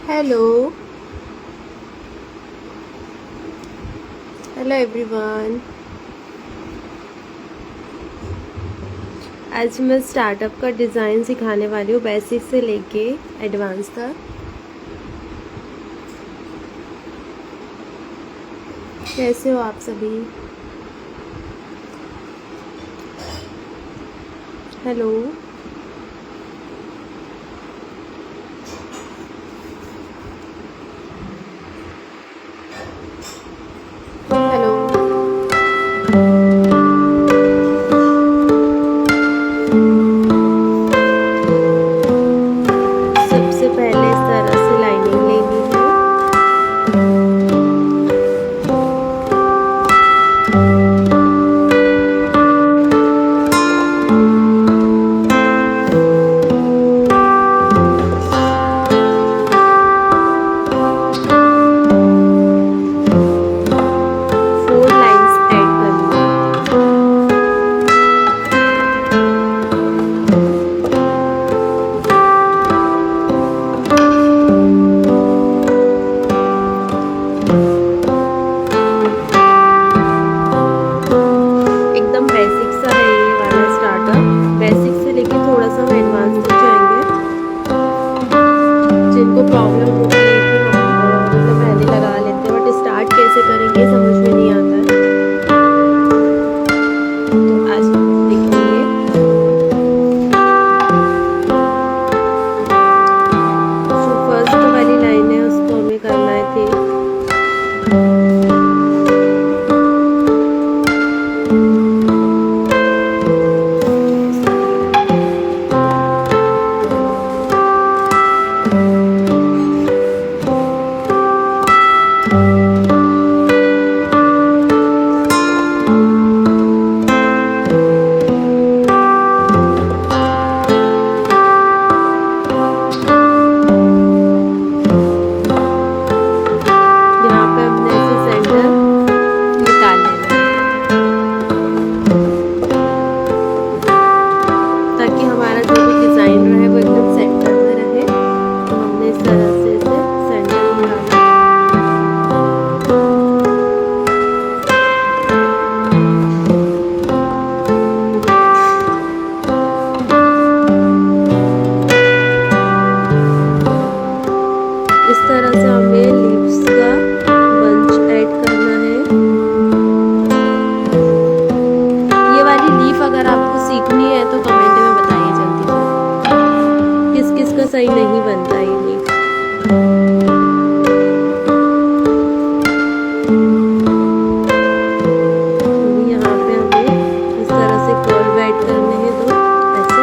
Hello, hello everyone. आज मैं startup का डिज़ाइन सिखाने वाली हूँ, बेसिक से लेके एडवांस तक। कैसे हो आप सभी? Hello, hello. सबसे पहले इस तरह से लाइनिंग लेनी है। फोर लाइंस ऐड करनी है। एकदम बेसिक सा है ये वाला स्टार्टअप। बेसिक से लेके थोड़ा सा हम एडवांस तक जाएंगे। जिनको प्रॉब्लम होती है कि हम मतलब मेहंदी लगा लेते हैं बट स्टार्ट कैसे करेंगे समझ में नहीं आता है, तो आज हम देखेंगे। जो फर्स्ट वाली लाइन है उसको हमें करना है थी। यहाँ पे हमने ऐसे सेंटर निकाल लेना है ताकि हमारा जो भी डिज़ाइन रहे वो एकदम सेंटर में रहे। तो हमने इस तरह से इसे सेंटर निकाला। इस तरह से हमें लीव्स का बंच ऐड करना है। ये वाली लीफ अगर आपको सीखनी है तो कमेंट में बताइए जल्दी से, किस किस का सही नहीं बनता ये लीफ। यहाँ पे हमें इस तरह से कर्व ऐड करने हैं, तो ऐसे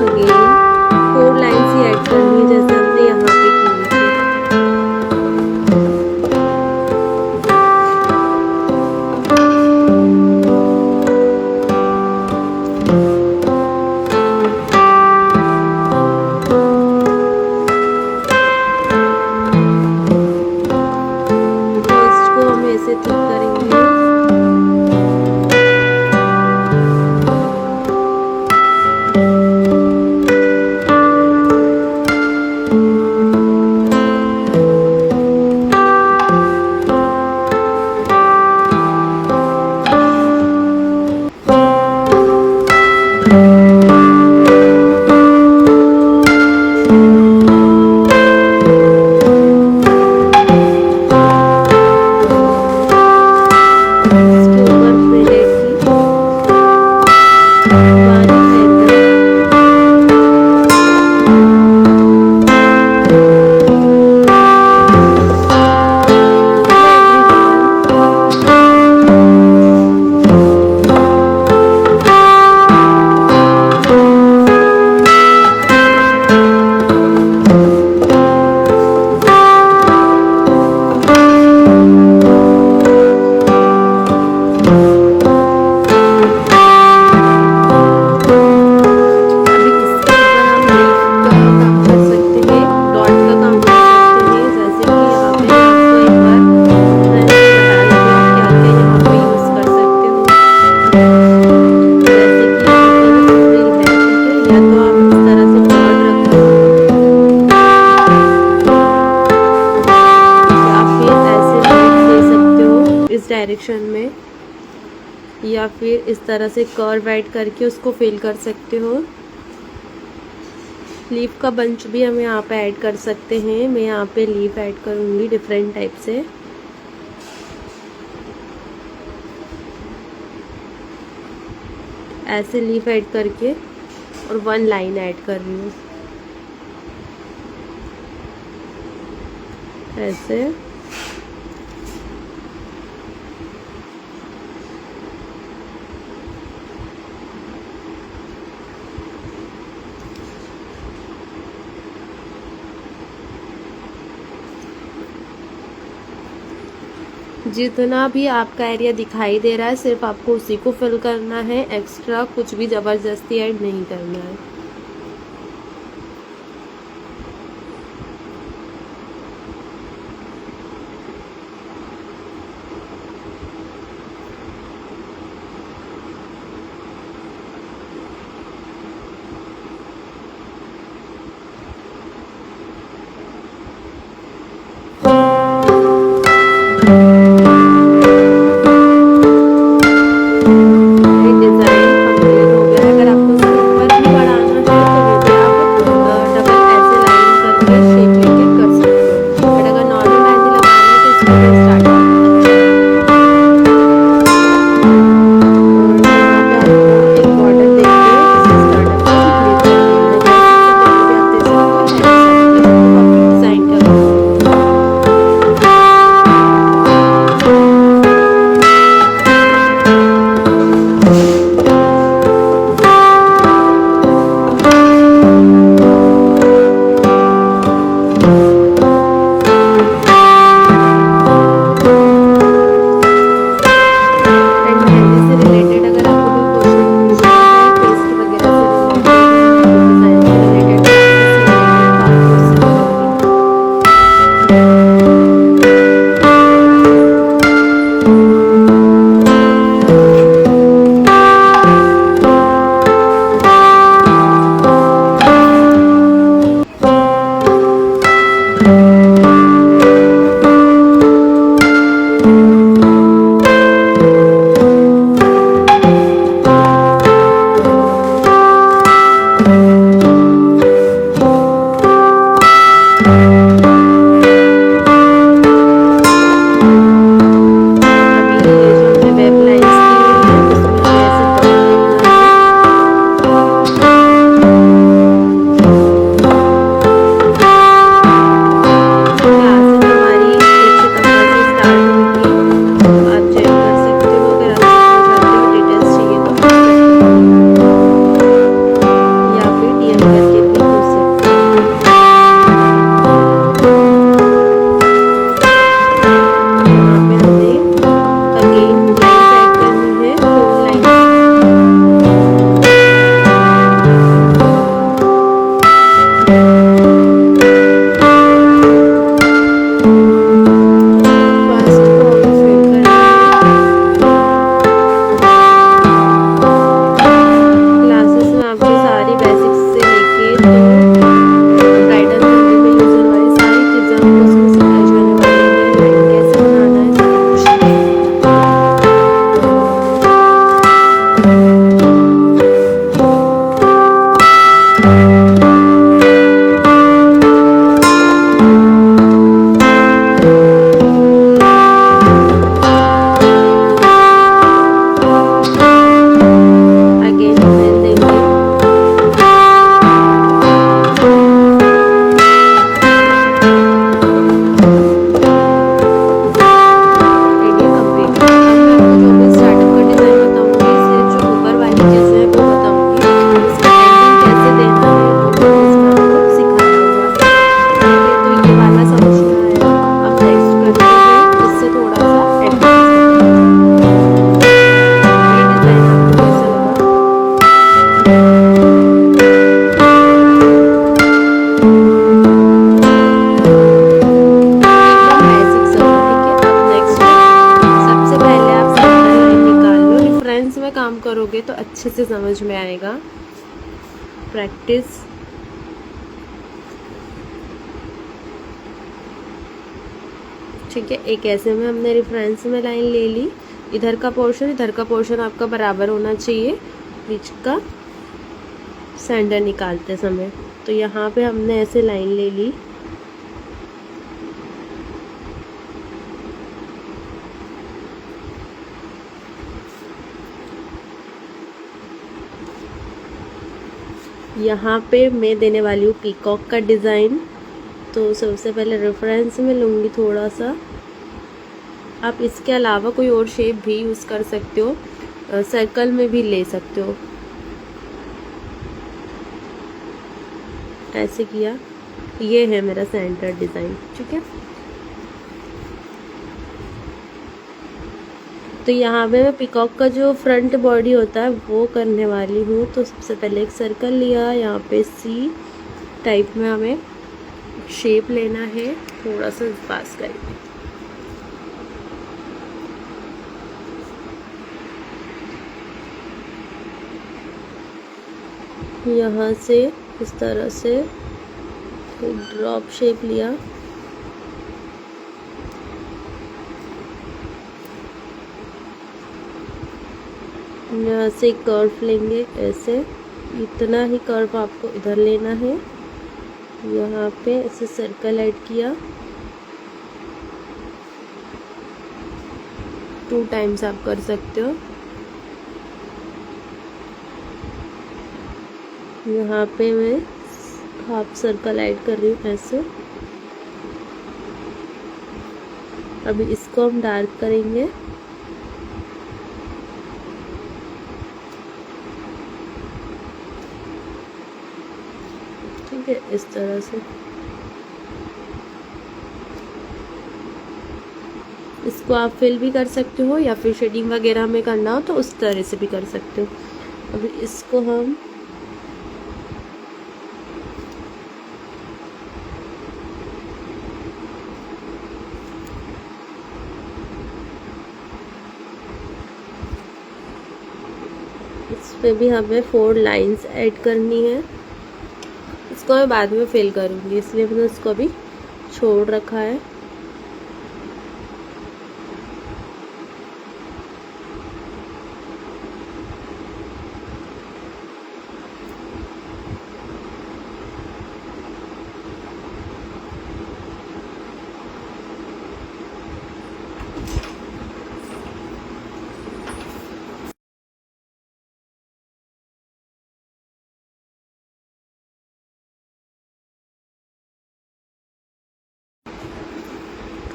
अगेन या फिर इस तरह से कर्व ऐड करके उसको फिल कर सकते हो। लीफ का बंच भी हम यहाँ पे ऐड कर सकते हैं। मैं यहाँ पे लीफ ऐड करूँगी डिफरेंट टाइप से। ऐसे लीफ ऐड करके और 1 लाइन ऐड कर रही हूँ ऐसे। जितना भी आपका एरिया दिखाई दे रहा है सिर्फ आपको उसी को फिल करना है, एक्स्ट्रा कुछ भी ज़बरदस्ती ऐड नहीं करना है। करोगे तो अच्छे से समझ में आएगा। प्रैक्टिस ठीक है। एक ऐसे में हमने रेफरेंस में लाइन ले ली, इधर का पोर्शन आपका बराबर होना चाहिए बीच का सेंटर निकालते समय। तो यहाँ पे हमने ऐसे लाइन ले ली। यहाँ पे मैं देने वाली हूँ पीकॉक का डिज़ाइन। तो सबसे पहले रेफरेंस में लूँगी थोड़ा सा। आप इसके अलावा कोई और शेप भी यूज़ कर सकते हो, सर्कल में भी ले सकते हो। ऐसे किया, ये है मेरा सेंटर डिज़ाइन, ठीक है। तो यहाँ पे मैं पिकॉक का जो फ्रंट बॉडी होता है वो करने वाली हूँ। तो सबसे पहले एक सर्कल लिया, यहाँ पे सी टाइप में हमें शेप लेना है, थोड़ा सा पास करेंगे। यहाँ से इस तरह से एक ड्रॉप शेप लिया, यहाँ से कर्व लेंगे ऐसे, इतना ही कर्व आपको इधर लेना है। यहाँ पे ऐसे सर्कल ऐड किया, 2 टाइम्स आप कर सकते हो। यहाँ पे मैं हाफ सर्कल ऐड कर रही हूँ ऐसे। अभी इसको हम डार्क करेंगे। ठीक है, इस तरह से। इसको आप फिल भी कर सकते हो या फिर शेडिंग वगैरह में करना हो तो उस तरह से भी कर सकते हो। अभी इसको हम इस पे भी हमें 4 लाइंस ऐड करनी है। इसको मैं बाद में फिल करूँगी, इसलिए मैंने इसको अभी छोड़ रखा है।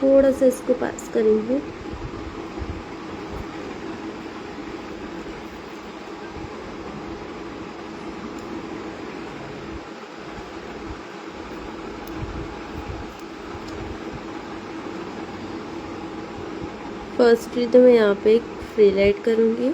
थोड़ा सा इसको पास करेंगे। फर्स्टली तो मैं यहाँ पे एक फ्रिल ऐड करूँगी।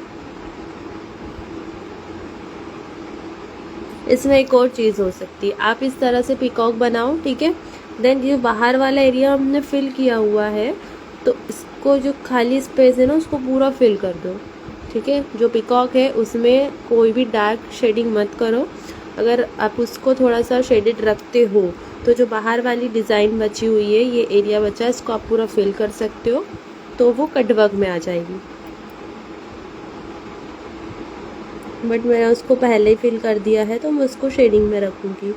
इसमें एक और चीज़ हो सकती है, आप इस तरह से पिकॉक बनाओ, ठीक है। देन ये बाहर वाला एरिया हमने फिल किया हुआ है, तो इसको जो खाली स्पेस है ना उसको पूरा फिल कर दो, ठीक है। जो पिकॉक है उसमें कोई भी डार्क शेडिंग मत करो। अगर आप उसको थोड़ा सा शेडेड रखते हो तो जो बाहर वाली डिज़ाइन बची हुई है, ये एरिया बचा है, इसको आप पूरा फिल कर सकते हो, तो वो कटवर्क में आ जाएगी। बट मैंने उसको पहले ही फिल कर दिया है तो मैं उसको शेडिंग में रखूँगी।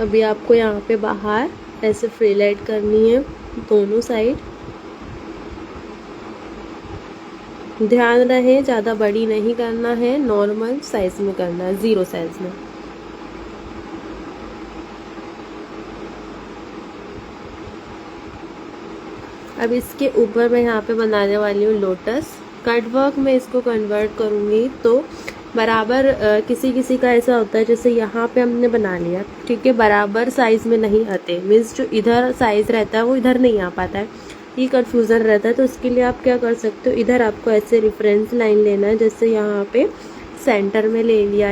अभी आपको यहाँ पे बाहर ऐसे फ्रिल ऐड करनी है दोनों साइड। ध्यान रहे ज़्यादा बड़ी नहीं करना है, नॉर्मल साइज में करना है, 0 साइज में। अब इसके ऊपर मैं यहाँ पे बनाने वाली हूँ लोटस। कट वर्क में इसको कन्वर्ट करूँगी तो बराबर किसी किसी का ऐसा होता है, जैसे यहाँ पे हमने बना लिया, ठीक है, बराबर साइज़ में नहीं आते, मीन्स जो इधर साइज़ रहता है वो इधर नहीं आ पाता है, ये कन्फ्यूज़न रहता है। तो उसके लिए आप क्या कर सकते हो, इधर आपको ऐसे रेफरेंस लाइन लेना है, जैसे यहाँ पे सेंटर में ले लिया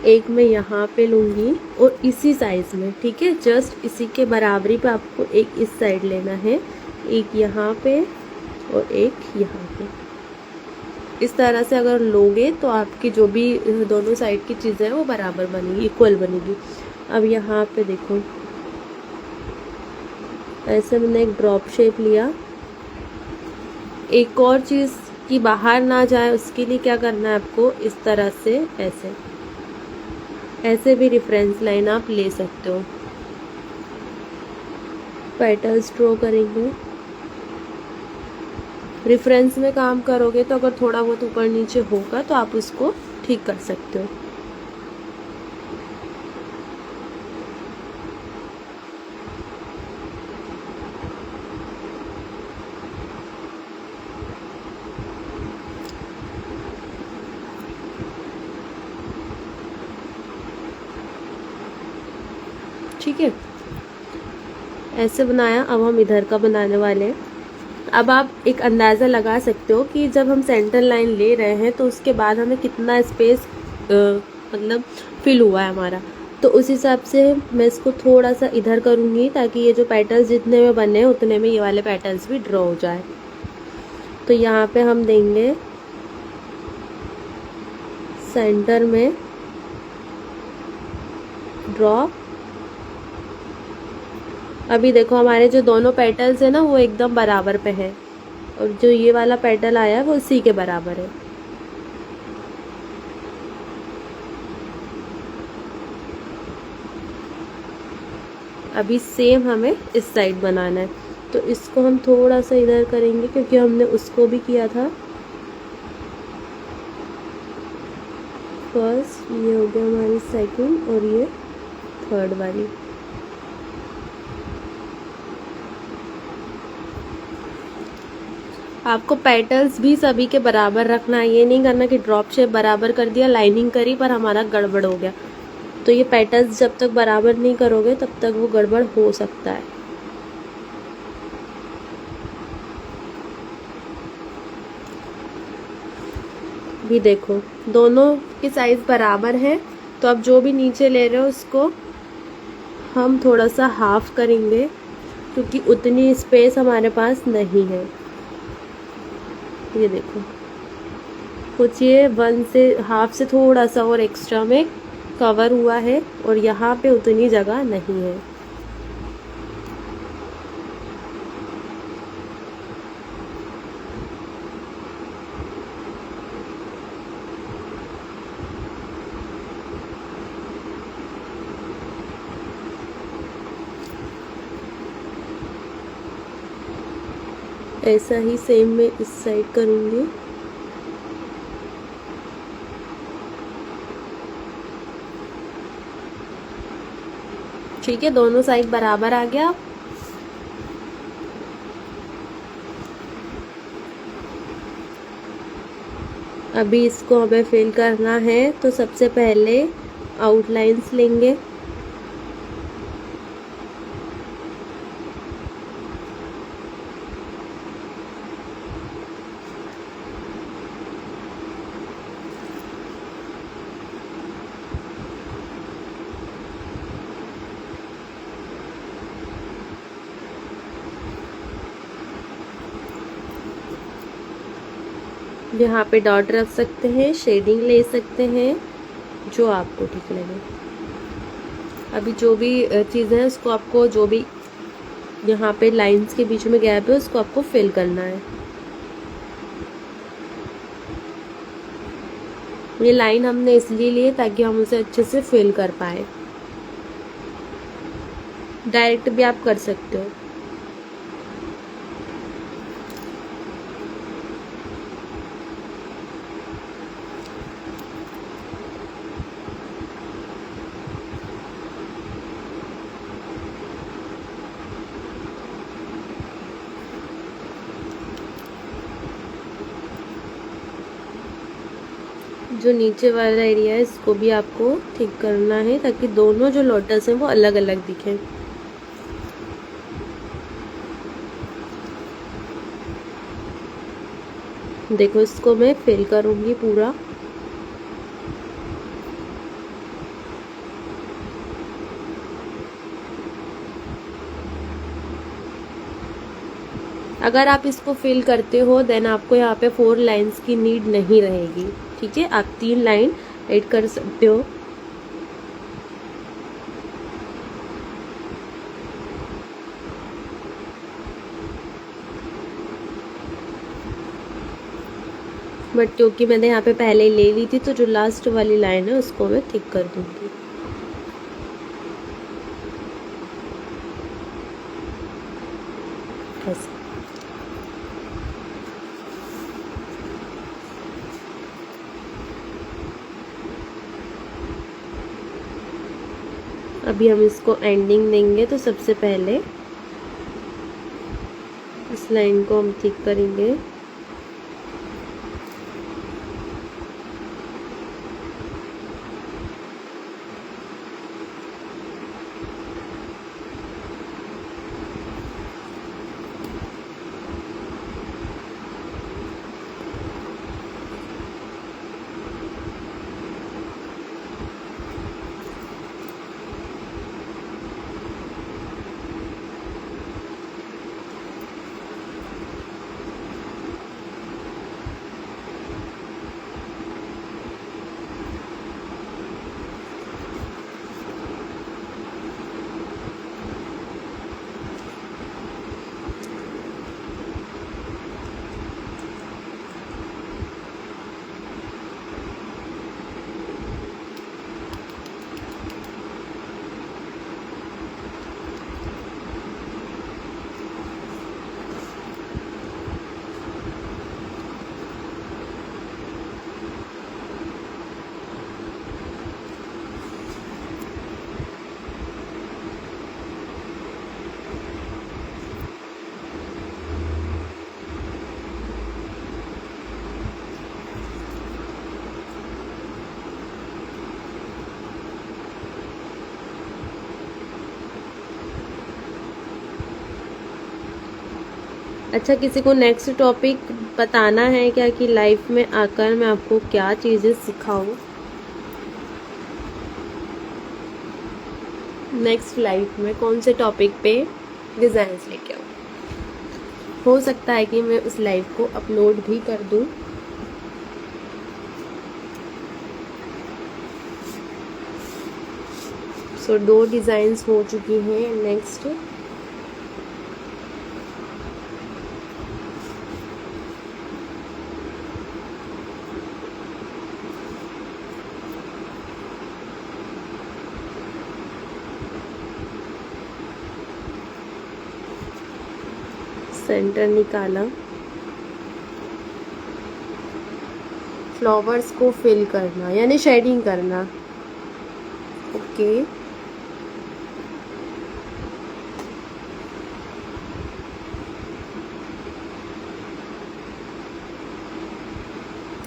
एक मैं यहाँ पे लूँगी और इसी साइज़ में, ठीक है, जस्ट इसी के बराबरी पे आपको एक इस साइड लेना है, एक यहाँ पे और एक यहाँ पे। इस तरह से अगर लोगे तो आपकी जो भी दोनों साइड की चीज़ें हैं वो बराबर बनेगी, इक्वल बनेगी। अब यहाँ पे देखो, ऐसे मैंने एक ड्रॉप शेप लिया। एक और चीज़ कि बाहर ना जाए उसके लिए क्या करना है आपको, इस तरह से ऐसे ऐसे भी रेफरेंस लाइन आप ले सकते हो। पेटल्स ड्रॉ करेंगे। रेफरेंस में काम करोगे तो अगर थोड़ा बहुत ऊपर नीचे होगा तो आप उसको ठीक कर सकते हो। ठीक है, ऐसे बनाया। अब हम इधर का बनाने वाले हैं। अब आप एक अंदाज़ा लगा सकते हो कि जब हम सेंटर लाइन ले रहे हैं तो उसके बाद हमें कितना स्पेस मतलब फिल हुआ है हमारा। तो उस हिसाब से मैं इसको थोड़ा सा इधर करूँगी ताकि ये जो पेटल्स जितने में बने हैं उतने में ये वाले पेटल्स भी ड्रॉ हो जाए। तो यहाँ पे हम देंगे सेंटर में ड्रॉ। अभी देखो हमारे जो दोनों पेटल्स है ना वो एकदम बराबर पे है, और जो ये वाला पेटल आया है वो इसी के बराबर है। अभी सेम हमें इस साइड बनाना है, तो इसको हम थोड़ा सा इधर करेंगे क्योंकि हमने उसको भी किया था। फर्स्ट ये हो गया हमारी सेकंड, और ये थर्ड वाली। आपको पेटल्स भी सभी के बराबर रखना है। ये नहीं करना कि ड्रॉप शेप बराबर कर दिया, लाइनिंग करी पर हमारा गड़बड़ हो गया। तो ये पेटल्स जब तक बराबर नहीं करोगे तब तक वो गड़बड़ हो सकता है। भी देखो दोनों के साइज बराबर हैं, तो अब जो भी नीचे ले रहे हो उसको हम थोड़ा सा हाफ करेंगे क्योंकि उतनी स्पेस हमारे पास नहीं है। ये देखो कुछ ये 1 से हाफ से थोड़ा सा और एक्स्ट्रा में कवर हुआ है, और यहाँ पे उतनी जगह नहीं है। ऐसा ही सेम मैं इस साइड करूँगी। ठीक है, दोनों साइड बराबर आ गया। अभी इसको हमें फिल करना है, तो सबसे पहले आउटलाइंस लेंगे। यहाँ पे डॉट रख सकते हैं, शेडिंग ले सकते हैं, जो आपको ठीक लगे। अभी जो भी चीज़ें हैं उसको आपको, जो भी यहाँ पे लाइंस के बीच में गैप है उसको आपको फिल करना है। ये लाइन हमने इसलिए ली ताकि हम उसे अच्छे से फिल कर पाए। डायरेक्ट भी आप कर सकते हो। जो नीचे वाला एरिया है इसको भी आपको ठीक करना है ताकि दोनों जो लोटस हैं वो अलग अलग दिखें। देखो इसको मैं फिल करूँगी पूरा। अगर आप इसको फिल करते हो देन आपको यहाँ पे 4 लाइंस की नीड नहीं रहेगी। ठीक है, आप 3 लाइन ऐड कर सकते हो। बट क्योंकि मैंने यहाँ पे पहले ही ले ली थी तो जो लास्ट वाली लाइन है उसको मैं थिक कर दूँगी। ऐसे अभी हम इसको एंडिंग देंगे तो सबसे पहले इस लाइन को हम थिक करेंगे। अच्छा, किसी को नेक्स्ट टॉपिक बताना है क्या कि लाइफ में आकर मैं आपको क्या चीज़ें सिखाऊं? नेक्स्ट लाइफ में कौन से टॉपिक पे डिज़ाइंस लेके आऊँ? हो सकता है कि मैं उस लाइव को अपलोड भी कर दूँ। सो 2 डिज़ाइंस हो चुकी हैं। नेक्स्ट सेंटर निकाला, फ्लावर्स को फिल करना यानी शेडिंग करना। ओके,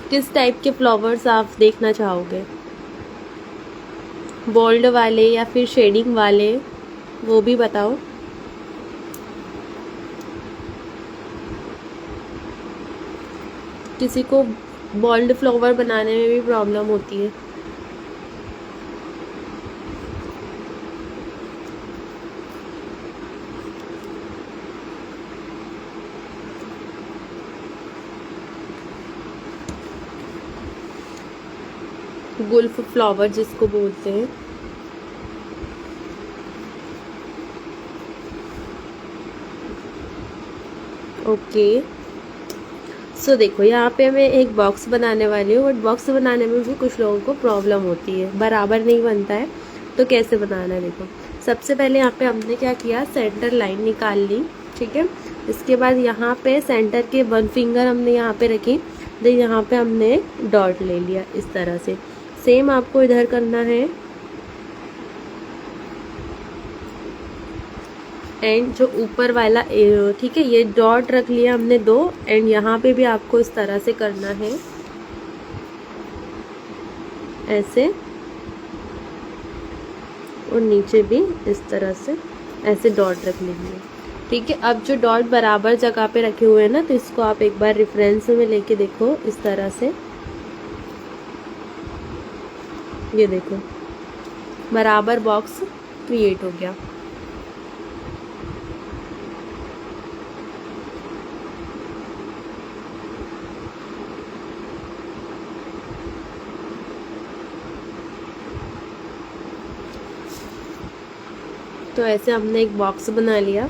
किस टाइप के फ्लावर्स आप देखना चाहोगे? बोल्ड वाले या फिर शेडिंग वाले, वो भी बताओ। किसी को बोल्ड फ्लावर बनाने में भी प्रॉब्लम होती है। गुल्फ फ्लावर जिसको बोलते हैं। ओके, सो देखो यहाँ पे मैं एक बॉक्स बनाने वाली हूँ, बट बॉक्स बनाने में भी कुछ लोगों को प्रॉब्लम होती है, बराबर नहीं बनता है। तो कैसे बनाना है देखो, सबसे पहले यहाँ पे हमने क्या किया, सेंटर लाइन निकाल ली, ठीक है। इसके बाद यहाँ पे सेंटर के 1 फिंगर हमने यहाँ पे रखी, देन यहाँ पे हमने डॉट ले लिया इस तरह से। सेम आपको इधर करना है। एंड जो ऊपर वाला ठीक है, ये डॉट रख लिया हमने 2, एंड यहाँ पे भी आपको इस तरह से करना है, ऐसे, और नीचे भी इस तरह से ऐसे डॉट रख लेंगे, ठीक है। अब जो डॉट बराबर जगह पे रखे हुए हैं ना, तो इसको आप एक बार रेफरेंस में लेके देखो इस तरह से, ये देखो बराबर बॉक्स क्रिएट हो गया। तो ऐसे हमने एक बॉक्स बना लिया।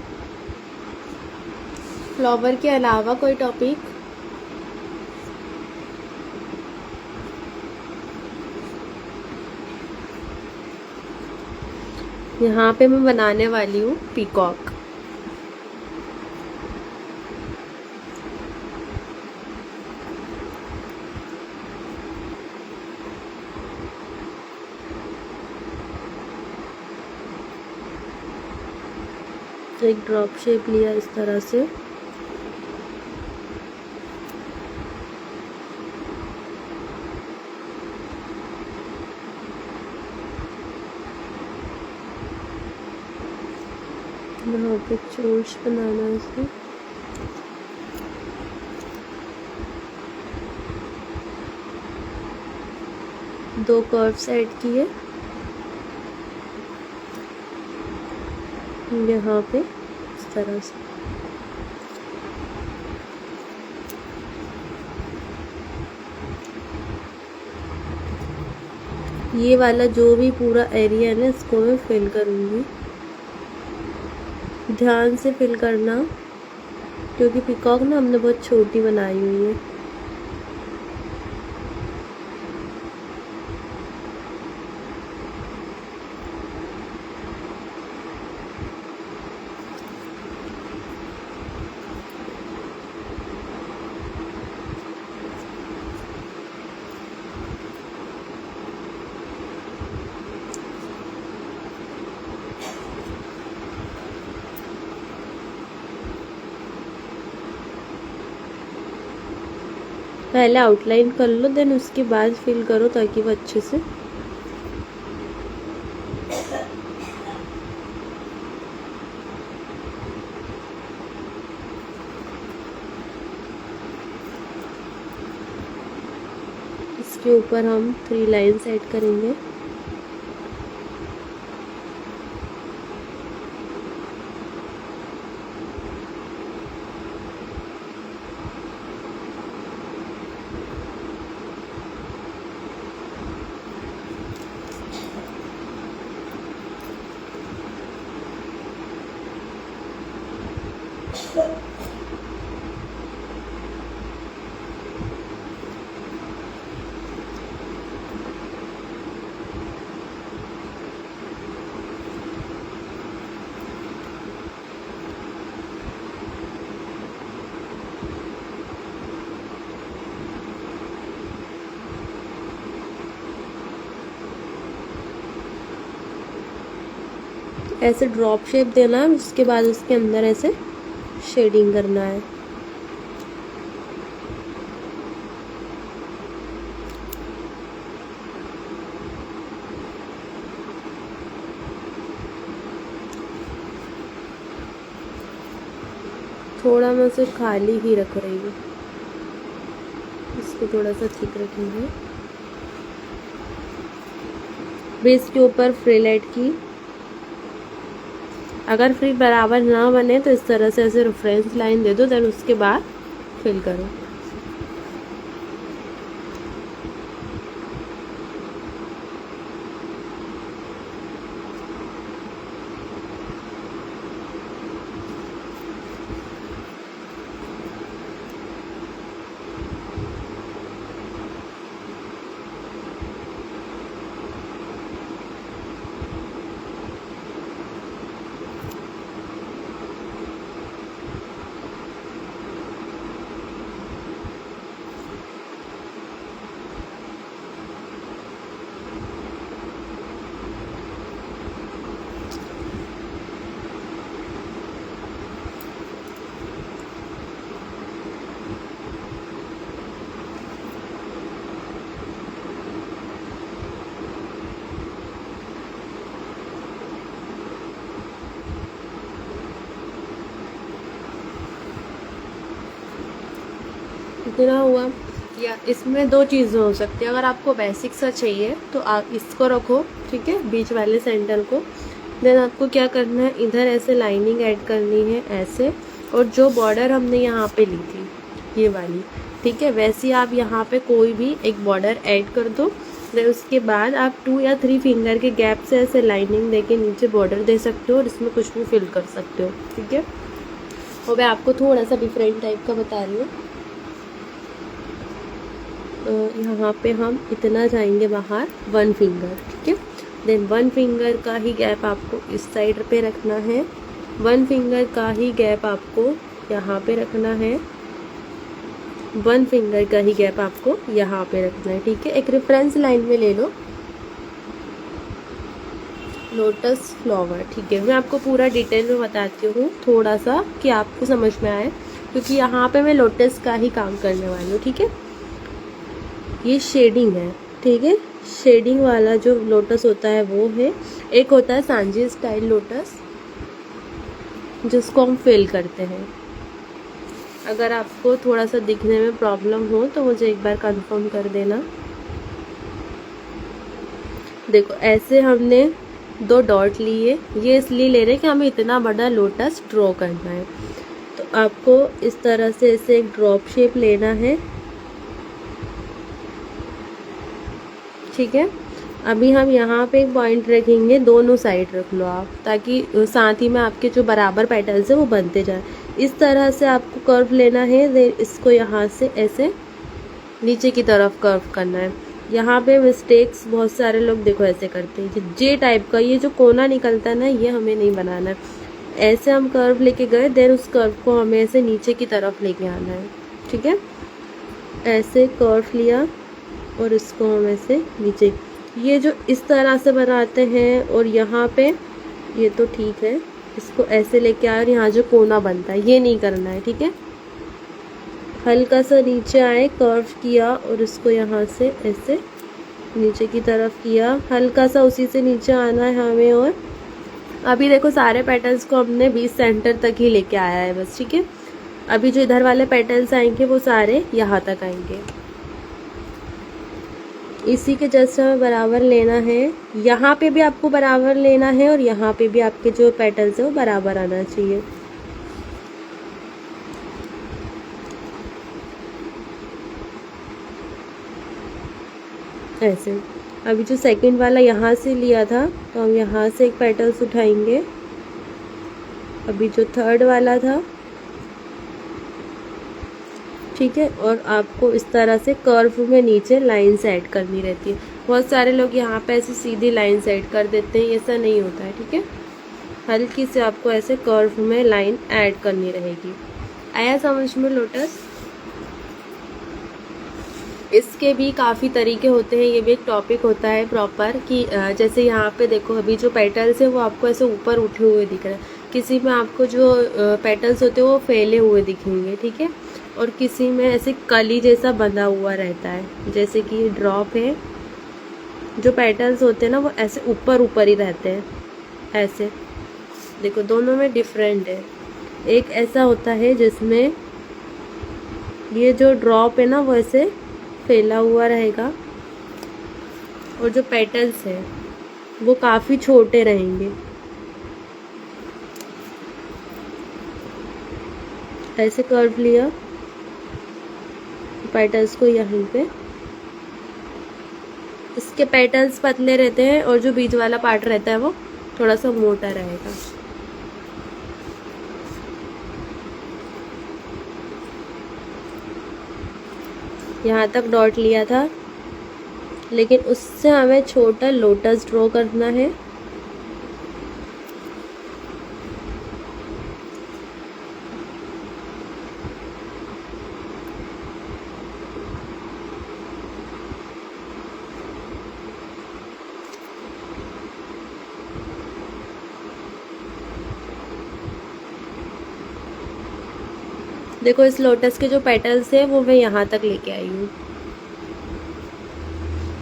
फ्लावर के अलावा कोई टॉपिक? यहाँ पे मैं बनाने वाली हूँ पीकॉक। एक ड्रॉप शेप लिया इस तरह से, यहाँ पे चोच बनाना है इसे। दो कर्व्स ऐड किए यहाँ पे इस तरह से। ये वाला जो भी पूरा एरिया है ना, इसको मैं फिल करूँगी। ध्यान से फिल करना, क्योंकि पीकॉक ना हमने बहुत छोटी बनाई हुई है। पहले आउटलाइन कर लो, देन उसके बाद फिल करो ताकि वो अच्छे से। इसके ऊपर हम 3 लाइन्स ऐड करेंगे। ऐसे ड्रॉप शेप देना है, उसके बाद उसके अंदर ऐसे शेडिंग करना है। थोड़ा मैं इसे खाली ही रख रही हूँ, इसको थोड़ा सा थिक रखेंगे। बेस के ऊपर फ्रिल ऐड की। अगर फ्रिल बराबर ना बने तो इस तरह से ऐसे रेफरेंस लाइन दे दो, देन उसके बाद फिल करो। इतना हुआ। या इसमें 2 चीज़ें हो सकती है। अगर आपको बेसिक सा चाहिए तो आप इसको रखो, ठीक है, बीच वाले सेंटर को। देन आपको क्या करना है, इधर ऐसे लाइनिंग ऐड करनी है ऐसे, और जो बॉर्डर हमने यहाँ पे ली थी ये वाली, ठीक है, वैसे आप यहाँ पे कोई भी एक बॉर्डर ऐड कर दो। देन उसके बाद आप 2 या 3 फिंगर के गैप से ऐसे लाइनिंग देके नीचे बॉर्डर दे सकते हो और इसमें कुछ भी फिल कर सकते हो, ठीक है। और मैं आपको थोड़ा सा डिफरेंट टाइप का बता रही हूँ। यहाँ पे हम इतना जाएंगे बाहर 1 फिंगर, ठीक है, देन 1 फिंगर का ही गैप आपको इस साइड पे रखना है, 1 फिंगर का ही गैप आपको यहाँ पे रखना है, 1 फिंगर का ही गैप आपको यहाँ पे रखना है। ठीक है, एक रेफरेंस लाइन में ले लो लोटस फ्लावर। ठीक है, मैं आपको पूरा डिटेल में बताती हूँ थोड़ा सा कि आपको समझ में आए, क्योंकि यहाँ पे मैं लोटस का ही काम करने वाली हूँ। ठीक है, ये शेडिंग है। ठीक है, शेडिंग वाला जो लोटस होता है वो है, एक होता है सांजी स्टाइल लोटस जिसको हम फेल करते हैं। अगर आपको थोड़ा सा दिखने में प्रॉब्लम हो तो मुझे एक बार कंफर्म कर देना। देखो ऐसे हमने 2 डॉट लिए, ये इसलिए ले रहे हैं कि हमें इतना बड़ा लोटस ड्रॉ करना है। तो आपको इस तरह से इसे एक ड्रॉप शेप लेना है। ठीक है, अभी हम यहाँ पे एक पॉइंट रखेंगे, दोनों साइड रख लो आप, ताकि साथ ही में आपके जो बराबर पेटल्स है वो बनते जाए। इस तरह से आपको कर्व लेना है, देन इसको यहाँ से ऐसे नीचे की तरफ कर्व करना है। यहाँ पे मिस्टेक्स बहुत सारे लोग देखो ऐसे करते हैं, जे टाइप का ये जो कोना निकलता है ना, ये हमें नहीं बनाना है। ऐसे हम कर्व लेके गए, देन उस कर्व को हमें ऐसे नीचे की तरफ लेके आना है। ठीक है, ऐसे कर्व लिया और इसको हम ऐसे नीचे, ये जो इस तरह से बनाते हैं, और यहाँ पे ये तो ठीक है, इसको ऐसे लेके आए और यहाँ जो कोना बनता है ये नहीं करना है। ठीक है, हल्का सा नीचे आए, कर्व किया और इसको यहाँ से ऐसे नीचे की तरफ किया, हल्का सा उसी से नीचे आना है हमें। और अभी देखो सारे पैटर्न्स को हमने 20 सेंटर तक ही लेके आया है बस। ठीक है, अभी जो इधर वाले पैटर्न्स आएंगे वो सारे यहाँ तक आएंगे। इसी के जस्ट हमें बराबर लेना है, यहाँ पे भी आपको बराबर लेना है और यहाँ पे भी आपके जो पेटल्स है वो बराबर आना चाहिए। ऐसे अभी जो सेकंड वाला यहाँ से लिया था तो हम यहाँ से एक पेटल्स उठाएंगे। अभी जो थर्ड वाला था, ठीक है, और आपको इस तरह से कर्व में नीचे लाइन सेट करनी रहती है। बहुत सारे लोग यहाँ पे ऐसे सीधी लाइन सेट कर देते हैं, ऐसा नहीं होता है। ठीक है, हल्की से आपको ऐसे कर्व में लाइन ऐड करनी रहेगी। आया समझ में लोटस? इसके भी काफ़ी तरीके होते हैं, ये भी एक टॉपिक होता है प्रॉपर कि जैसे यहाँ पे देखो अभी जो पेटल्स है वो आपको ऐसे ऊपर उठे हुए दिख रहे हैं, किसी में आपको जो पेटल्स होते हैं वो फैले हुए दिखेंगे। ठीक है, और किसी में ऐसे कली जैसा बंधा हुआ रहता है, जैसे कि ड्रॉप है, जो पेटल्स होते हैं ना वो ऐसे ऊपर ऊपर ही रहते हैं। ऐसे देखो दोनों में डिफरेंट है। एक ऐसा होता है जिसमें ये जो ड्रॉप है ना वो ऐसे फैला हुआ रहेगा, और जो पेटल्स है वो काफ़ी छोटे रहेंगे। ऐसे कर्व लिया, पेटल्स को यहीं पे, इसके पेटल्स पतले रहते हैं और जो बीच वाला पार्ट रहता है वो थोड़ा सा मोटा रहेगा। यहाँ तक डॉट लिया था, लेकिन उससे हमें छोटा लोटस ड्रॉ करना है। देखो इस लोटस के जो पेटल्स है वो मैं यहाँ तक लेके आई हूँ।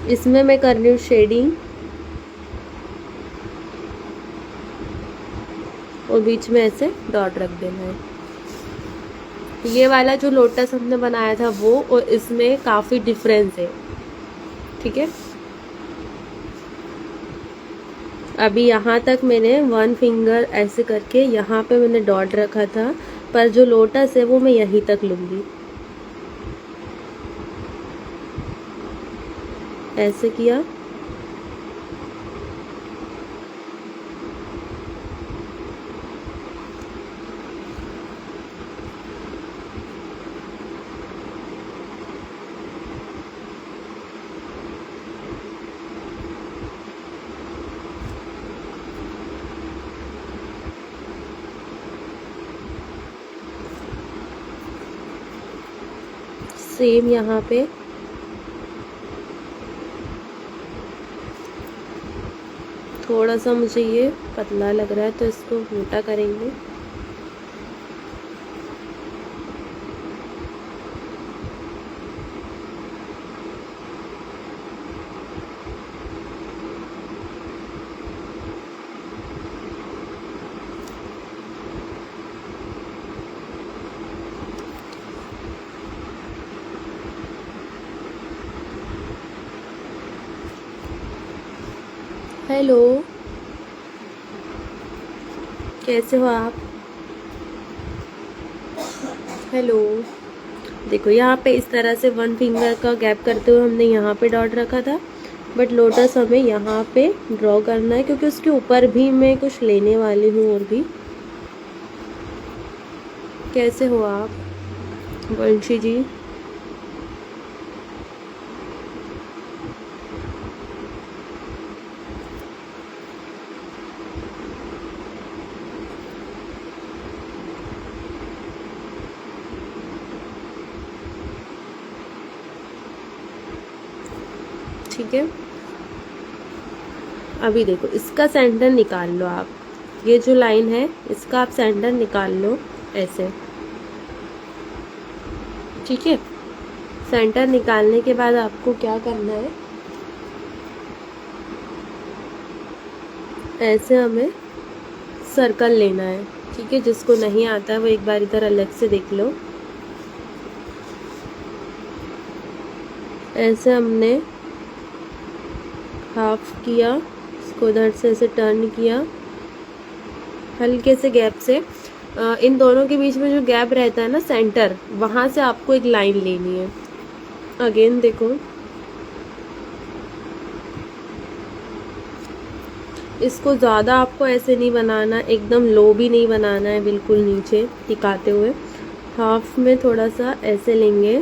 इसमें मैं कर रही हूँ शेडिंग, और बीच में ऐसे डॉट रख देना है। ये वाला जो लोटस हमने बनाया था वो, और इसमें काफ़ी डिफरेंस है। ठीक है, अभी यहाँ तक मैंने 1 फिंगर ऐसे करके यहाँ पे मैंने डॉट रखा था, पर जो लोटस है वो मैं यहीं तक लूँगी। ऐसे किया, सेम यहाँ पे थोड़ा सा मुझे ये पतला लग रहा है तो इसको मोटा करेंगे। हेलो, कैसे हो आप? हेलो, देखो यहाँ पे इस तरह से 1 फिंगर का गैप करते हुए हमने यहाँ पे डॉट रखा था, बट लोटस हमें यहाँ पे ड्रॉ करना है क्योंकि उसके ऊपर भी मैं कुछ लेने वाली हूँ और भी। कैसे हो आप वंशी जी? ठीक है, अभी देखो इसका सेंटर निकाल लो आप। ये जो लाइन है इसका आप सेंटर निकाल लो ऐसे। ठीक है, सेंटर निकालने के बाद आपको क्या करना है, ऐसे हमें सर्कल लेना है। ठीक है, जिसको नहीं आता है वो एक बार इधर अलग से देख लो। ऐसे हमने हाफ किया, इसको उधर से ऐसे टर्न किया हल्के से गैप से। इन दोनों के बीच में जो गैप रहता है ना सेंटर, वहां से आपको एक लाइन लेनी है। अगेन देखो, इसको ज़्यादा आपको ऐसे नहीं बनाना, एकदम लो भी नहीं बनाना है, बिल्कुल नीचे टिकाते हुए। हाफ में थोड़ा सा ऐसे लेंगे।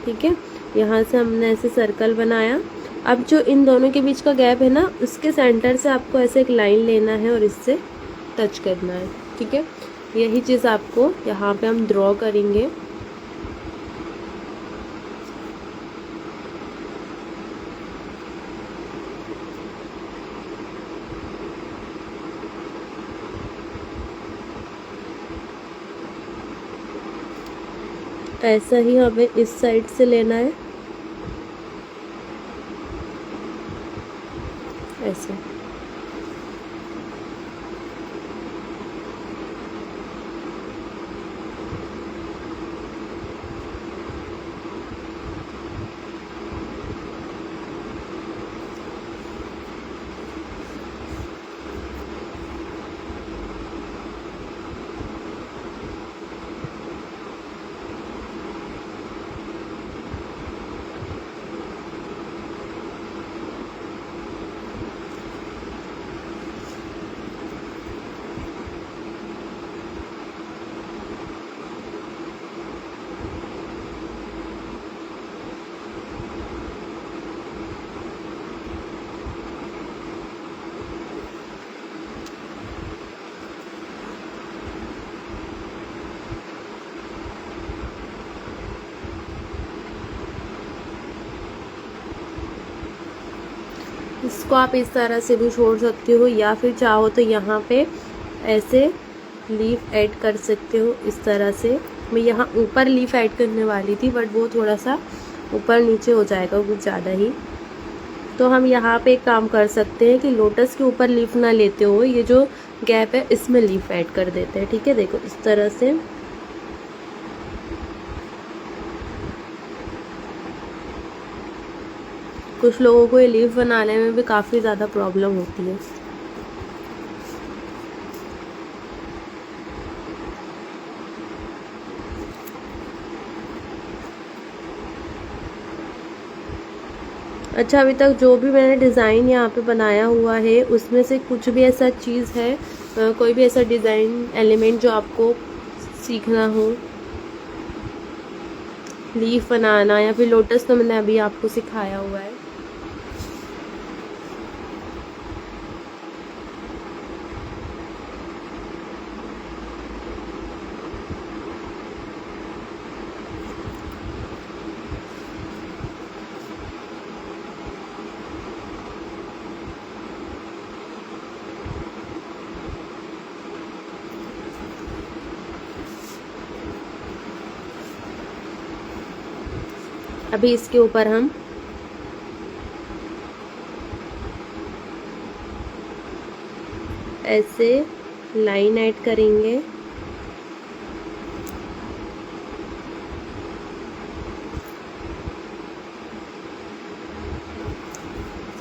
ठीक है, यहाँ से हमने ऐसे सर्कल बनाया। अब जो इन दोनों के बीच का गैप है ना, उसके सेंटर से आपको ऐसे एक लाइन लेना है और इससे टच करना है। ठीक है, यही चीज़ आपको यहाँ पे हम ड्रॉ करेंगे। ऐसा ही हमें इस साइड से लेना है, ऐसे। इसको आप इस तरह से भी छोड़ सकते हो, या फिर चाहो तो यहाँ पे ऐसे लीफ ऐड कर सकते हो इस तरह से। मैं यहाँ ऊपर लीफ ऐड करने वाली थी, बट वो थोड़ा सा ऊपर नीचे हो जाएगा कुछ ज़्यादा ही। तो हम यहाँ पे एक काम कर सकते हैं कि लोटस के ऊपर लीफ ना लेते हुए ये जो गैप है इसमें लीफ ऐड कर देते हैं। ठीक है, देखो इस तरह से। कुछ लोगों को ये लीफ बनाने में भी काफ़ी ज़्यादा प्रॉब्लम होती है। अच्छा, अभी तक जो भी मैंने डिज़ाइन यहाँ पे बनाया हुआ है उसमें से कुछ भी ऐसा चीज़ है, कोई भी ऐसा डिज़ाइन एलिमेंट जो आपको सीखना हो, लीफ बनाना या फिर लोटस, तो मैंने अभी आपको सिखाया हुआ है। अभी इसके ऊपर हम ऐसे लाइन ऐड करेंगे।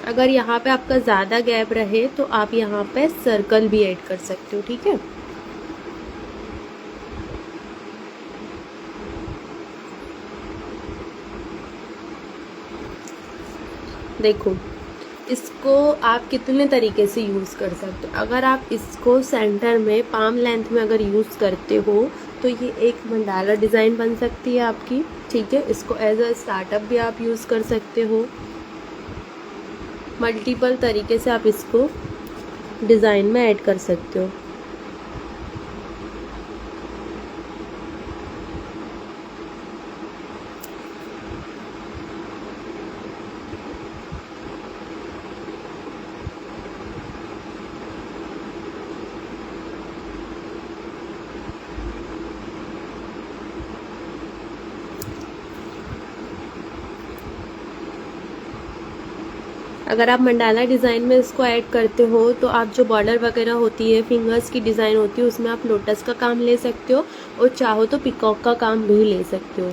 अगर यहाँ पे आपका ज़्यादा गैप रहे तो आप यहाँ पे सर्कल भी ऐड कर सकते हो, ठीक है। देखो, इसको आप कितने तरीके से यूज़ कर सकते हो। अगर आप इसको सेंटर में पाम लेंथ में अगर यूज़ करते हो तो ये एक मंडाला डिज़ाइन बन सकती है आपकी, ठीक है। इसको एज अ स्टार्टअप भी आप यूज़ कर सकते हो। मल्टीपल तरीके से आप इसको डिज़ाइन में ऐड कर सकते हो। अगर आप मंडाला डिज़ाइन में इसको ऐड करते हो तो आप जो बॉर्डर वगैरह होती है, फिंगर्स की डिज़ाइन होती है, उसमें आप लोटस का काम ले सकते हो और चाहो तो पिकॉक का काम भी ले सकते हो।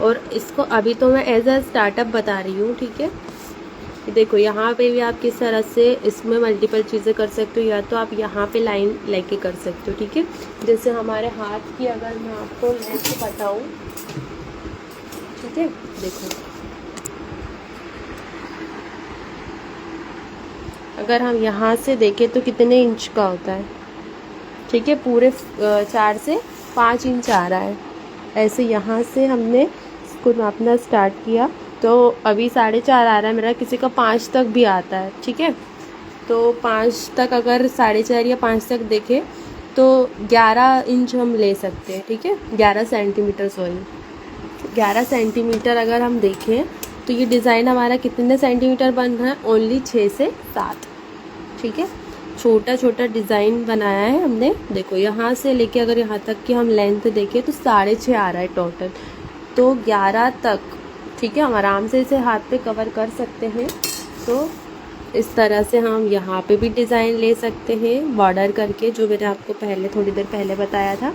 और इसको अभी तो मैं एज अ स्टार्टअप बता रही हूँ, ठीक है। देखो यहाँ पे भी आप किस तरह से इसमें मल्टीपल चीज़ें कर सकते हो, या तो आप यहाँ पे लाइन लेके कर सकते हो, ठीक है। जैसे हमारे हाथ की अगर मैं आपको लेंथ बताऊँ, ठीक है, देखो अगर हम यहाँ से देखें तो कितने इंच का होता है, ठीक है, पूरे 4 से 5 इंच आ रहा है। ऐसे यहाँ से हमने इसको नापना स्टार्ट किया तो अभी 4.5 आ रहा है मेरा, किसी का 5 तक भी आता है, ठीक है। तो 5 तक अगर 4.5 या 5 तक देखें तो 11 इंच हम ले सकते हैं, ठीक है। 11 सेंटीमीटर, सॉरी 11 सेंटीमीटर अगर हम देखें तो ये डिज़ाइन हमारा कितने सेंटीमीटर बन रहा है, ओनली 6 से 7, ठीक है। छोटा छोटा डिज़ाइन बनाया है हमने। देखो यहाँ से लेके अगर यहाँ तक की हम लेंथ देखें तो 6.5 आ रहा है टोटल, तो 11 तक, ठीक है, हम आराम से इसे हाथ पे कवर कर सकते हैं। तो इस तरह से हम यहाँ पे भी डिज़ाइन ले सकते हैं बॉर्डर करके, जो मैंने आपको पहले थोड़ी देर पहले बताया था,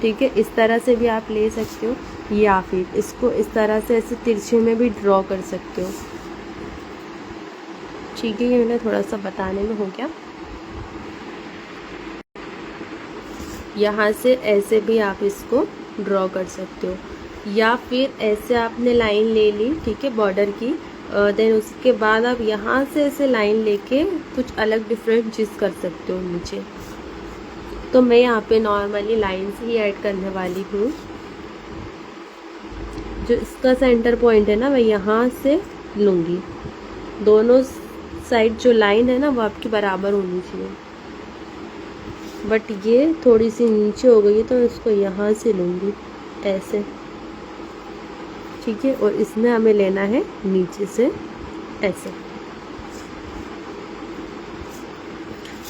ठीक है। इस तरह से भी आप ले सकते हो, या फिर इसको इस तरह से ऐसे तिरछे में भी ड्रॉ कर सकते हो, ठीक है। ये मैंने थोड़ा सा बताने में हो गया। यहाँ से ऐसे भी आप इसको ड्रॉ कर सकते हो, या फिर ऐसे आपने लाइन ले ली, ठीक है, बॉर्डर की, देन उसके बाद आप यहाँ से ऐसे लाइन लेके कुछ अलग डिफरेंट चीज़ कर सकते हो नीचे। तो मैं यहाँ पे नॉर्मली लाइंस ही ऐड करने वाली हूँ। जो इसका सेंटर पॉइंट है ना, मैं यहाँ से लूँगी। दोनों साइड जो लाइन है ना वो आपकी बराबर होनी चाहिए, बट ये थोड़ी सी नीचे हो गई है तो इसको यहाँ से लूँगी ऐसे, ठीक है। और इसमें हमें लेना है नीचे से ऐसे।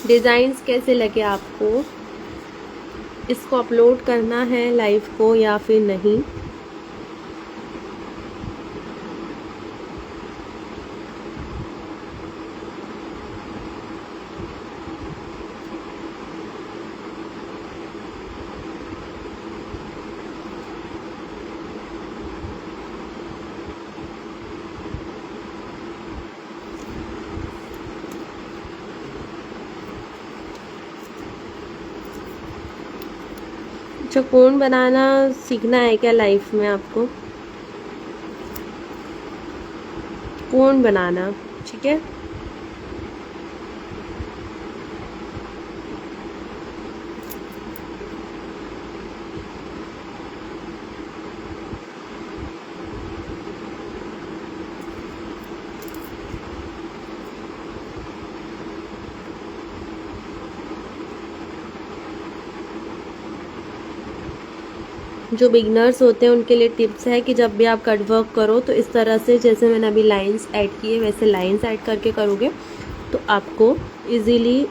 डिज़ाइंस कैसे लगे आपको, इसको अपलोड करना है लाइव को या फिर नहीं। अच्छा, कोन बनाना सीखना है क्या लाइफ में आपको, कोन बनाना, ठीक है। जो बिगनर्स होते हैं उनके लिए टिप्स है कि जब भी आप कट वर्क करो तो इस तरह से, जैसे मैंने अभी लाइंस ऐड किए वैसे लाइंस ऐड करके करोगे तो आपको इजीली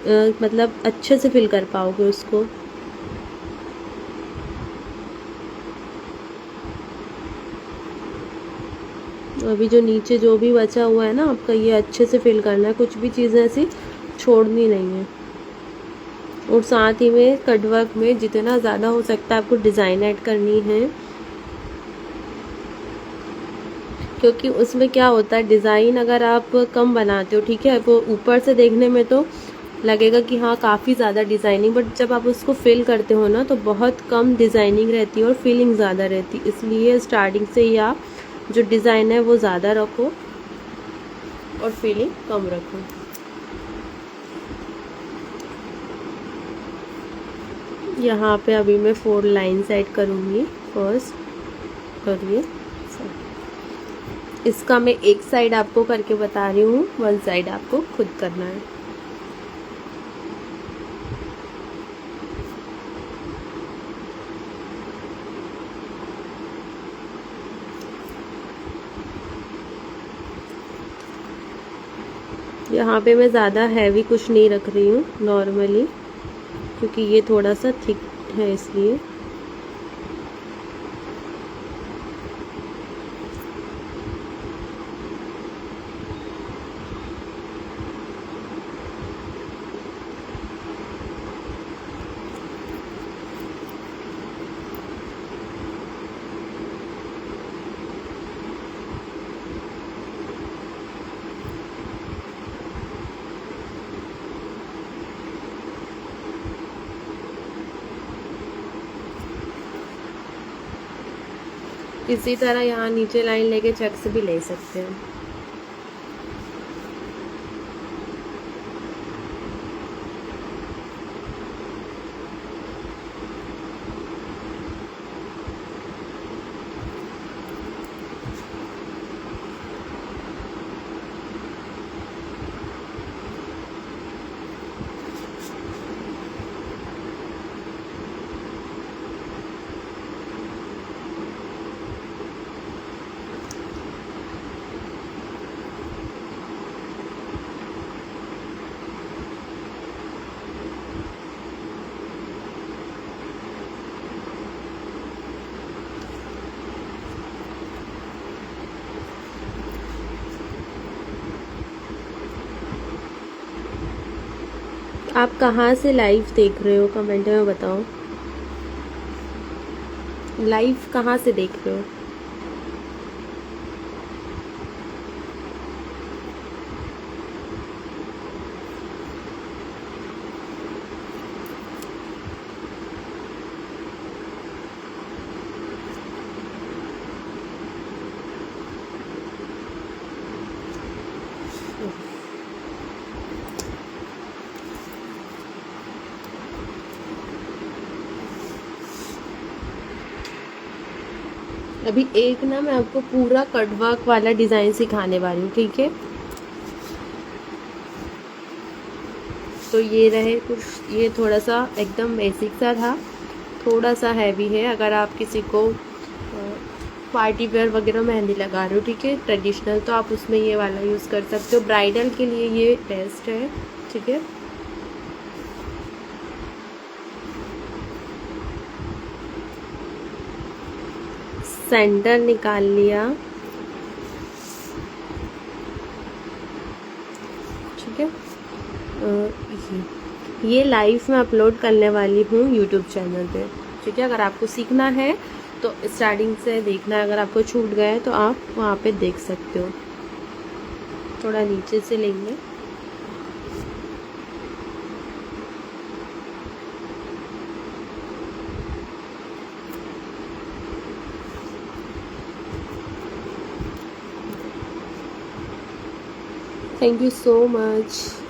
मतलब अच्छे से फिल कर पाओगे उसको। अभी जो नीचे जो भी बचा हुआ है ना आपका, ये अच्छे से फिल करना है, कुछ भी चीज़ें ऐसी छोड़नी नहीं है। और साथ ही में कट वर्क में जितना ज़्यादा हो सकता है आपको डिज़ाइन ऐड करनी है, क्योंकि उसमें क्या होता है, डिज़ाइन अगर आप कम बनाते हो, ठीक है, वो ऊपर से देखने में तो लगेगा कि हाँ काफ़ी ज़्यादा डिज़ाइनिंग, बट जब आप उसको फिल करते हो ना तो बहुत कम डिज़ाइनिंग रहती है और फीलिंग ज़्यादा रहती है। इसलिए स्टार्टिंग से ही आप जो डिज़ाइन है वो ज़्यादा रखो और फीलिंग कम रखो। यहाँ पे अभी मैं 4 लाइन्स ऐड करूँगी फर्स्ट, और ये इसका मैं एक साइड आपको करके बता रही हूँ, 1 साइड आपको खुद करना है। यहाँ पे मैं ज़्यादा हैवी कुछ नहीं रख रही हूँ, नॉर्मली, क्योंकि ये थोड़ा सा थिक है इसलिए। इसी तरह यहाँ नीचे लाइन लेके चेक्स भी ले सकते हैं। आप कहाँ से लाइव देख रहे हो, कमेंट में बताओ। लाइव कहाँ से देख रहे हो? अभी एक ना मैं आपको पूरा कट वर्क वाला डिज़ाइन सिखाने वाली हूँ, ठीक है। तो ये रहे कुछ, ये थोड़ा सा एकदम बेसिक सा था, थोड़ा सा हैवी है। अगर आप किसी को पार्टी वेयर वगैरह मेहंदी लगा रहे हो, ठीक है, ट्रेडिशनल, तो आप उसमें ये वाला यूज़ कर सकते हो। ब्राइडल के लिए ये बेस्ट है, ठीक है। सेंटर निकाल लिया, ठीक है। ये लाइव में अपलोड करने वाली हूँ यूट्यूब चैनल पे, ठीक है। अगर आपको सीखना है तो स्टार्टिंग से देखना है, अगर आपको छूट गया है तो आप वहाँ पे देख सकते हो। थोड़ा नीचे से लेंगे, थैंक यू सो मच।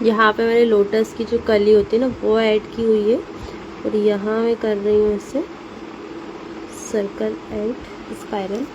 यहाँ पे मैंने लोटस की जो कली होती है ना वो ऐड की हुई है, और यहाँ मैं कर रही हूँ इसे सर्कल एंड स्पाइरल।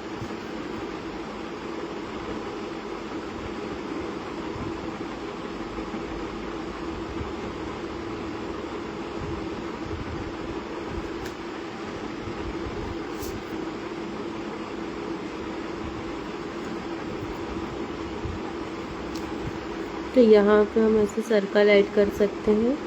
तो यहाँ पे हम ऐसे सर्कल ऐड कर सकते हैं।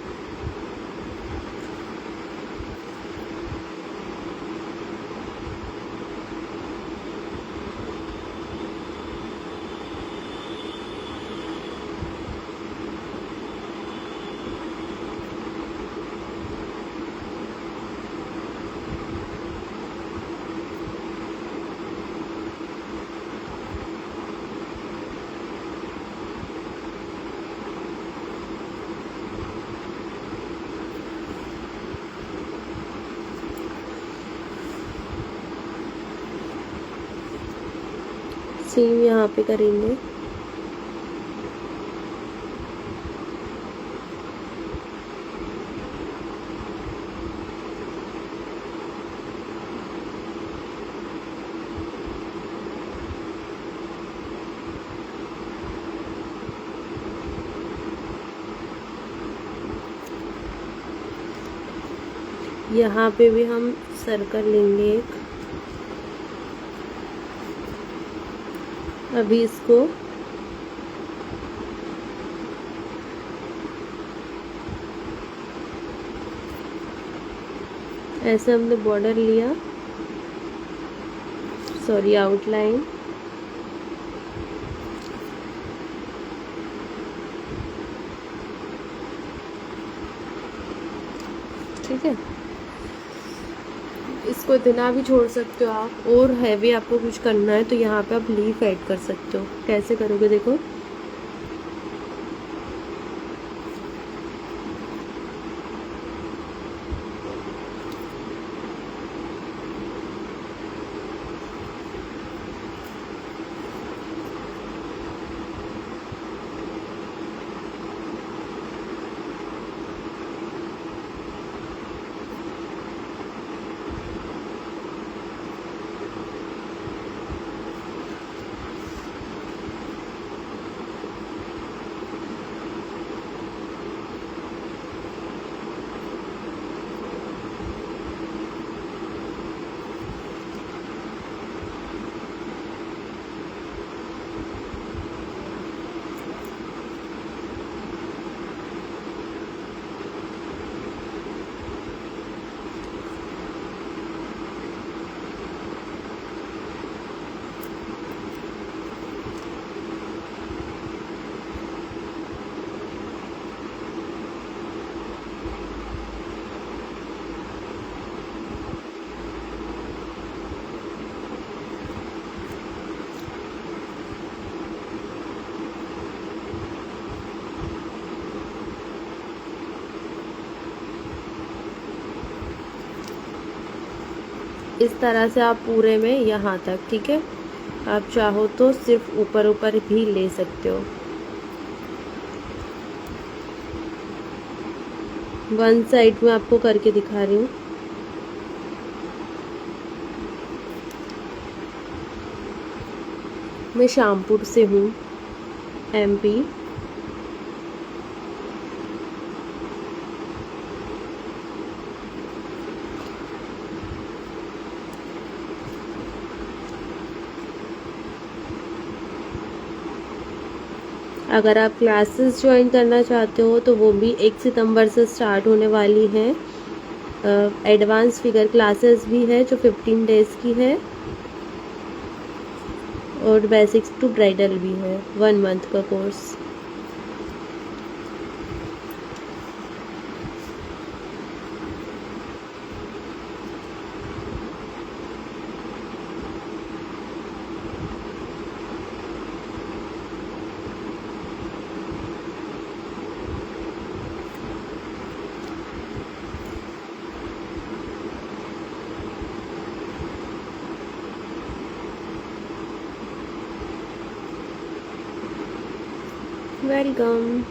सेम यहाँ पे करेंगे। यहाँ पे भी हम सर्कल लेंगे एक। अभी इसको ऐसे हमने बॉर्डर लिया, सॉरी आउटलाइन, ठीक है। इसको इतना भी छोड़ सकते हो आप, और हैवी आपको कुछ करना है तो यहाँ पे आप लीफ ऐड कर सकते हो। कैसे करोगे देखो, इस तरह से आप पूरे में यहाँ तक, ठीक है। आप चाहो तो सिर्फ ऊपर ऊपर भी ले सकते हो। वन साइड में आपको करके दिखा रही हूँ। मैं शामपुर से हूँ, MP। अगर आप क्लासेस ज्वाइन करना चाहते हो तो वो भी 1 सितंबर से स्टार्ट होने वाली हैं। एडवांस फिगर क्लासेस भी है जो 15 डेज़ की है, और बेसिक्स टू ब्राइडल भी है 1 मंथ का कोर्स। वेलकम।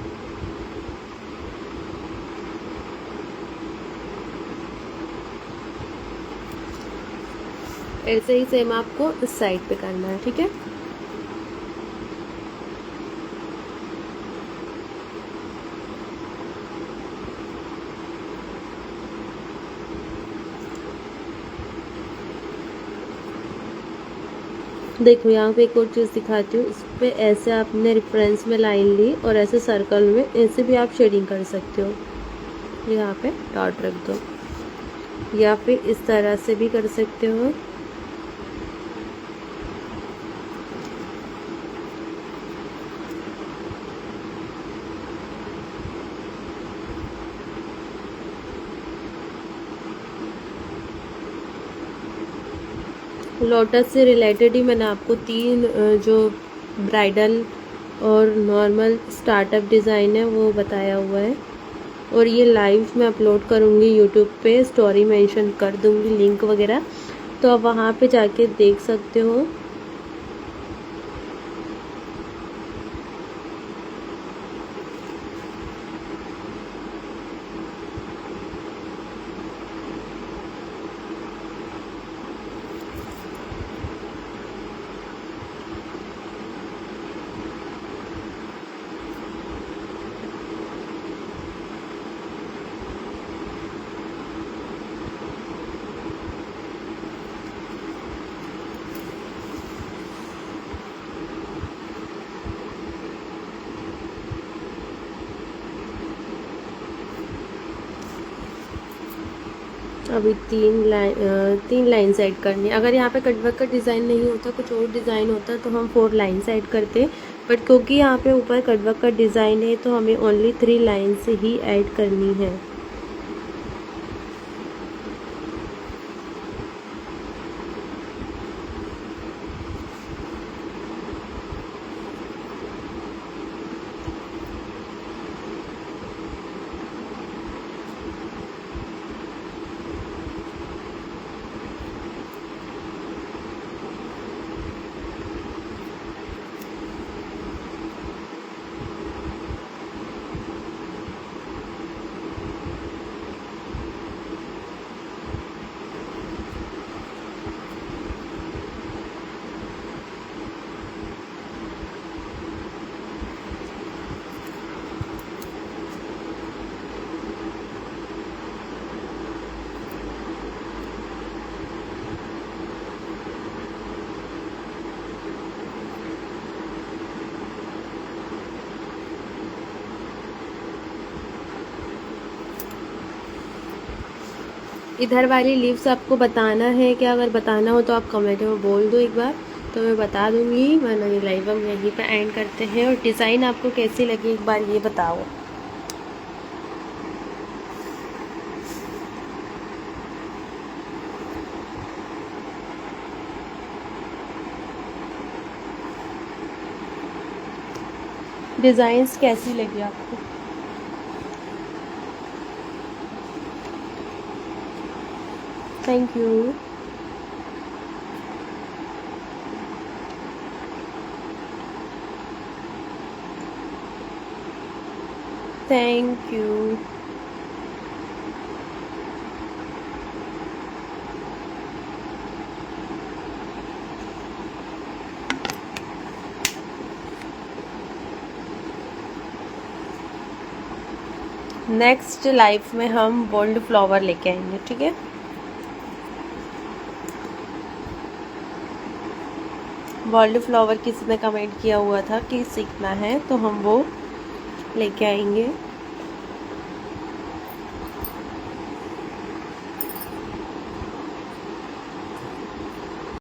ऐसे ही सेम आपको इस साइड पे करना है, ठीक है। देखो यहाँ पे एक और चीज़ दिखाती हूँ, इस पे ऐसे आपने रेफरेंस में लाइन ली और ऐसे सर्कल में ऐसे भी आप शेडिंग कर सकते हो। यहाँ पे डॉट रख दो, या फिर इस तरह से भी कर सकते हो। लोटस से रिलेटेड ही मैंने आपको 3 जो ब्राइडल और नॉर्मल स्टार्टअप डिज़ाइन है वो बताया हुआ है, और ये लाइव मैं अपलोड करूँगी यूट्यूब पे, स्टोरी मेंशन कर दूँगी, लिंक वगैरह, तो आप वहाँ पे जाके देख सकते हो। अभी 3 लाइन ऐड करनी है। अगर यहाँ पे कटवर्क का डिज़ाइन नहीं होता, कुछ और डिज़ाइन होता तो हम 4 लाइन्स ऐड करते, बट क्योंकि यहाँ पे ऊपर कटवर्क का डिज़ाइन है तो हमें ओनली 3 लाइन्स ही ऐड करनी है। इधर वाली लीव्स आपको बताना है क्या? अगर बताना हो तो आप कमेंट में बोल दो एक बार, तो मैं बता दूंगी, वरना ये लाइव हम यहीं पे एंड करते हैं। और डिज़ाइन आपको कैसी लगी एक बार ये बताओ। डिज़ाइंस कैसी लगी आपको? Thank you. Thank you. Next life में हम बोल्ड फ्लावर लेके आएंगे, ठीक है। बोल्ड फ्लावर किसी ने कमेंट किया हुआ था कि सीखना है, तो हम वो लेके आएंगे।